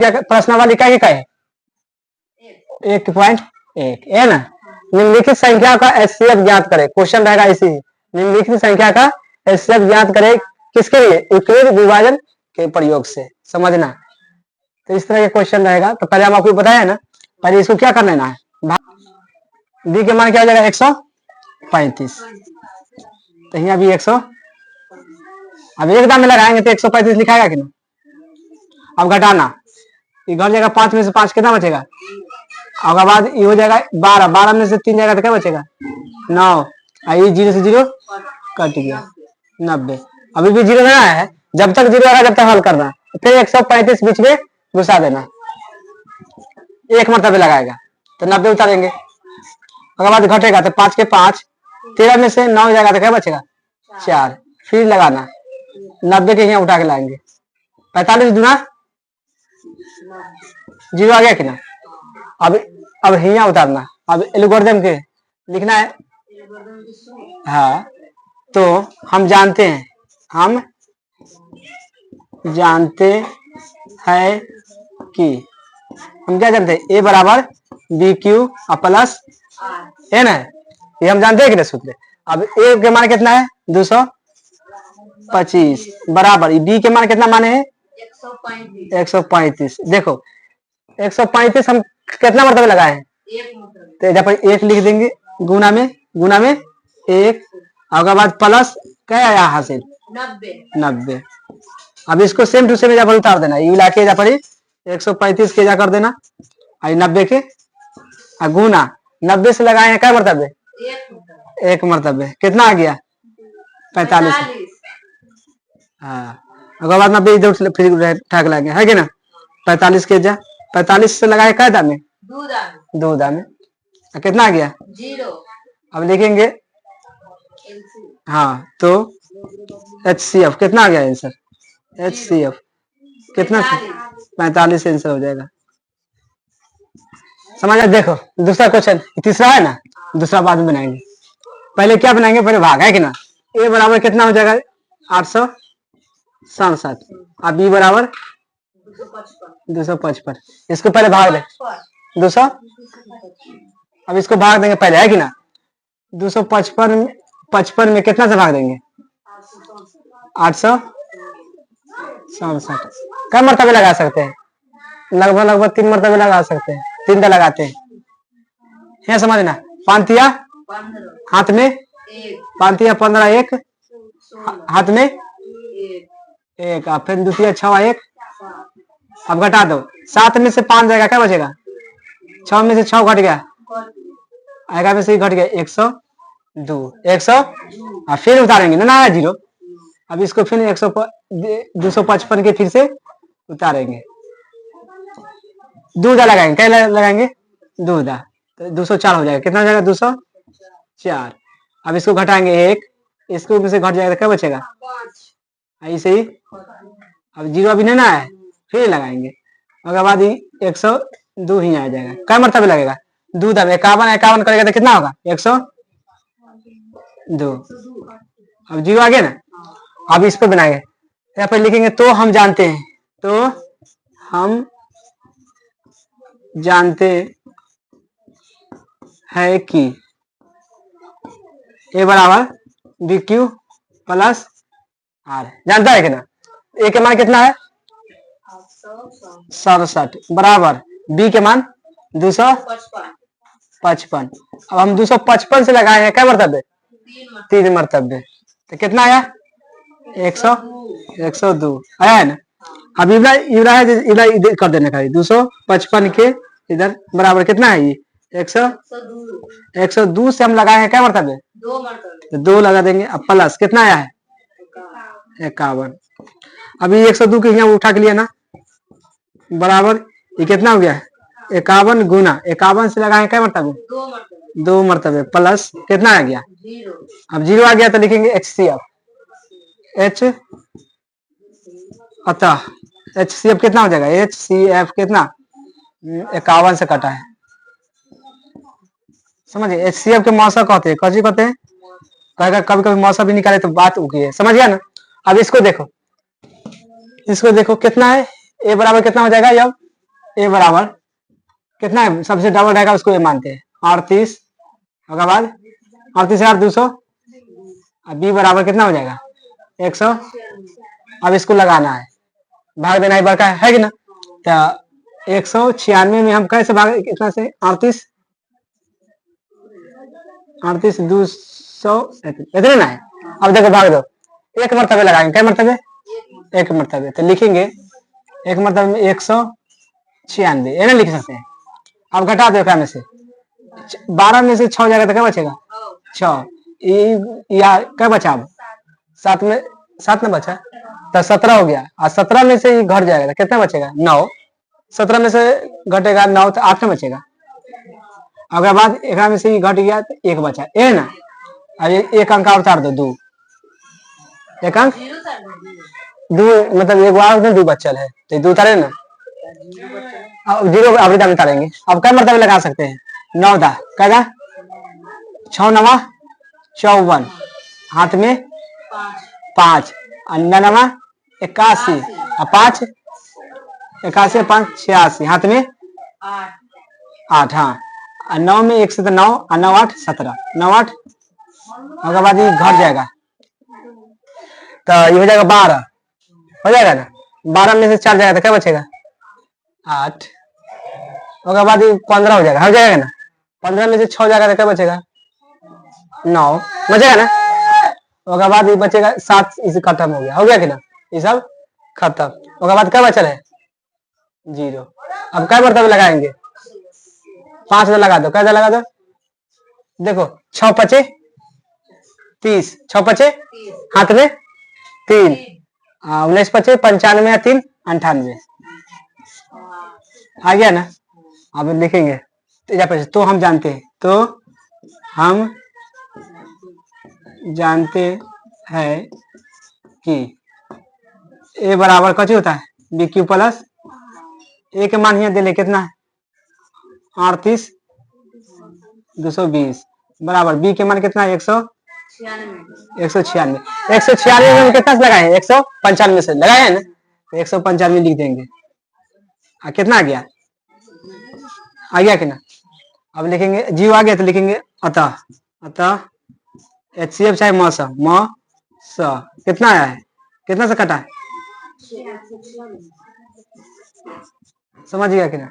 प्रश्नावली का है 1.1 है ना। निम्नलिखित संख्या का एचसीएफ ज्ञात करे, क्वेश्चन रहेगा इसी। निम्नलिखित संख्या का एचसीएफ ज्ञात करे किसके लिए, यूक्लिड विभाजन के प्रयोग से, समझना। तो इस तरह के क्वेश्चन रहेगा। तो पहले हम आपको बताया ना, पहले इसको क्या कर लेना है, डी के मान क्या हो जाएगा 135। तो यहाँ भी 100, अब एक दाम में लगाएंगे तो 135 लिखाएगा कि ना। अब घटाना, ये घट जाएगा 5 में से 5 कितना बचेगा, उसके बाद ये हो जाएगा 12, 12 में से 3 जाएगा तो क्या बचेगा 9, ये 0 से 0 कट गया 90। अभी भी 0 लगा है, जब तक 0 आएगा जब तक हल करना है। फिर 135 बीच में घुसा देना, एक मरतबे लगाएगा तो 90 उतारेंगे। उसके बाद घटेगा तो 5 के 5, 13 में से 9 जाएगा तो क्या बचेगा 4, फिर लगाना 90 के यहाँ उठा के लाएंगे। 45 दूना 0 आ गया कि ना। अब हिया उतारना, अब एल्गोरिथम के लिखना है। हाँ, तो हम जानते हैं कि हम क्या जानते हैं, ए बराबर बी क्यू प्लस है ना, ये हम जानते हैं कि ना सूत्र। अब ए के मान कितना है 225 बराबर बी के मान कितना माने हैं 135। देखो 135 हम कितना मरतबे लगाए हैं, तो जब पर 1 लिख देंगे, गुना में 1, उसके बाद प्लस क्या आया हासिल 90। अब इसको सेम टू सेम पर उतार देना, यू लाके जा पर 135 के जा कर देना, 90 के गुना 90 से लगाए हैं क्या मरतबे, एक मरतबे कितना आ गया 45। हाँ, उसके बाद 90 इधर फिर ठाक लाएंगे है कि ना। 45 के जा 45 से लगाए क्या दाम में, दो दाम में कितना आ गया 0। अब लिखेंगे हाँ, तो HCF कितना आ गया आंसर, HCF कितना 45 आंसर हो जाएगा। समझ। देखो दूसरा क्वेश्चन, तीसरा है ना, दूसरा बाद में बनाएंगे, पहले क्या बनाएंगे, पहले भाग है कि ना। ए बराबर कितना हो जाएगा 867, अब बी बराबर 255, इसको पहले भाग दे 200। अब इसको भाग देंगे पहले है कि ना, 255 में कितना से भाग देंगे 867। कम मरतबे लगा सकते हैं, लगभग 3 मरतबे लगा सकते हैं, 3 का लगाते हैं समझना। 5 हाथ में 5 15, 1 हाथ में 1, फिर दूसरी 6 1। अब घटा दो, 7 में से 5 जाएगा क्या बचेगा, 6 में से 6 घट गया, आएगा में से घट गया 102, 100। फिर उतारेंगे ना आया 0। अब इसको फिर 255 के फिर से उतारेंगे, दूधा लगाएंगे, क्या लगाएंगे दूधा, तो 204 हो जाएगा, कितना हो जाएगा 204। अब इसको घटाएंगे 1, इसको में से घट जाएगा तो क्या बचेगा ऐसे ही। अब 0 अभी नहीं ना है, फिर लगाएंगे, उसके बाद 102 ही आ जाएगा। क्या मरतबे लगेगा दूध, अब 51 करेगा तो कितना होगा 102। अब 0 आ गया ना। अब इस पर बनाएंगे, यहाँ पर लिखेंगे तो हम जानते हैं कि ए बराबर बी क्यू प्लस आर, जानता है कि ना। ए के मान कितना है 67 बराबर बी के मान 255। अब हम 255 से लगाए हैं क्या मरतबे 3 मरतबे, तो कितना आया 102 आया है ना। अब इधर कर देने का 255 के इधर बराबर कितना है ये 102 से हम लगाए हैं क्या मरतबे 2 लगा देंगे। अब प्लस कितना आया है 51। अभी 102 के यहाँ उठा के लिया ना, बराबर ये कितना हो गया 51 गुना 51 से लगाए क्या मरतबे 2 मरतबे, प्लस कितना आ गया 0। अब 0 आ गया तो लिखेंगे HCF, अतः HCF कितना हो जाएगा HCF कितना 51 से कटा है, समझिए। HCF के मौसा कहते हैं, कौन कहते हैं, कभी कभी मौसा भी निकाले तो बात उगी है, समझ गया ना। अब इसको देखो कितना है, ए बराबर कितना हो जाएगा, जब ए बराबर कितना है, सबसे डबल रहेगा उसको ए मानते हैं 38, उसके बाद 38,200, बी बराबर कितना हो जाएगा 100। अब इसको लगाना है, भाग देना ही बड़का है कि ना। तो 196 में हम कैसे भाग, कितना से 38, 200 इतने ना है। अब देखो भाग दो, एक मरतबे लगाएंगे, क्या मरतबे, एक मरतबे। तो लिखेंगे एक मरतबे में 196, ये ना लिख सकते हैं। अब घटा दो क्या में से, 12 में से 6 जाएगा तो क्या बचेगा 6, या क्या बचा, अब 7 में 7 में बचा तो 17 हो गया। और 17 में से घट जाएगा तो कितना बचेगा 9, 17 में से घटेगा 9 तो 8 में बचेगा। अगर बाद एक में से घट गया तो 1 बचा, ए ना। अब एक अंक और उतार दो, 2, एक अंक 2, मतलब एक बार में 2 बचल है तो 2 उतारे ना, 0 आवृत्ति में उतारेंगे। अब क्या मरतबे लगा सकते हैं, 9 दा क्या, 6 9 54, हाथ में 5, 9 81, 5 81 5 86, हाथ में 8, हाँ 9 में 1 से तो 9, 9 8 17, 9 8, उसके बाद ये घट जाएगा तो ये हो जाएगा 12, हो जाएगा ना। 12 में से 4 जाएगा तो क्या बचेगा 8, उसके बाद ये 15 हो जाएगा, हो जाएगा ना। 15 में से 6 जाएगा तो क्या बचेगा 9, बचेगा ना। उसके बाद ये बचेगा 7, इसे खत्म हो गया, हो गया कि ना, ये सब खत्म। उसके बाद क्या बचल है 0। अब क्या मरतबे लगाएंगे, 5 लगा दो, कैसे लगा दो, देखो 6 5 30, 6 5 हाथ में 3, 19 5 95 3 98, आ गया ना। अब लिखेंगे तो हम जानते हैं, तो हम जानते हैं कि ए बराबर कथी होता है बी क्यू प्लस, ए के मान यहाँ दे ले कितना है 38 220, बराबर बी के मान कितना है 196 में कितना से लगाए 195 से लगाए है ना, 195 लिख देंगे। कितना आ गया, आ गया कि ना। अब लिखेंगे 0 आ गया तो लिखेंगे अतः HCF चाहे म कितना आया है, कितना से कटा है, समझ गया कि ना।